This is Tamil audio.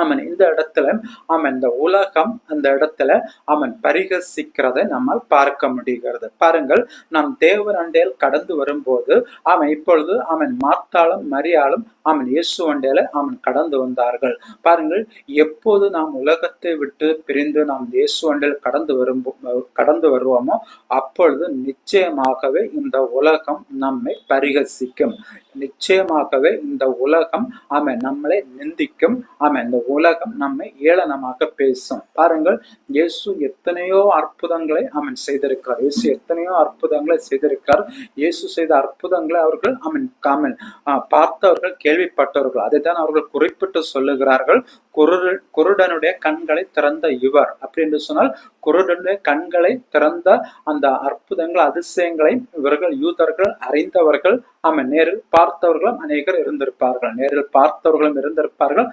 ஆமன் இந்த இடத்துல இந்த உலகம் அந்த இடத்துல பரிகசிக்கிறதை நம்மால் பார்க்க முடிகிறது. பாருங்கள், நாம் தேவன் அண்டையில் கடந்து வரும்போது இப்பொழுது மார்த்தாளும் மரியாளும் இயேசு அண்டையில கடந்து வந்தார்கள். பாருங்கள், எப்போது நாம் உலகத்தை விட்டு பிரிந்து நாம் இயேசு அண்டையில் கடந்து வருவோமோ அப்பொழுது நிச்சயமாகவே இந்த உலகம் நம்மை பரிகசிக்கும். நிச்சயமாகவே இந்த உலகம் நம்மளை நிந்திக்கும். இந்த உலகம் நம்மை ஏளனமாக பேசும். பாருங்கள், இயேசு எத்தனையோ அற்புதங்களை செய்திருக்கிறார். இயேசு எத்தனையோ அற்புதங்களை செய்திருக்கிறார். இயேசு செய்த அற்புதங்களை அவர்கள் பார்த்தவர்கள், கேள்விப்பட்டவர்கள், அதைத்தான் அவர்கள் குறிப்பிட்டு சொல்லுகிறார்கள். குருடனுடைய கண்களை திறந்த இவர் அப்படின்னு சொன்னால், குருடனுடைய கண்களை திறந்த அந்த அற்புதங்கள், அதிசயங்களை இவர்கள் யூதர்கள் அறிந்தவர்கள். நேரில் பார்த்தவர்களும் அநேகர் இருந்திருப்பார்கள்.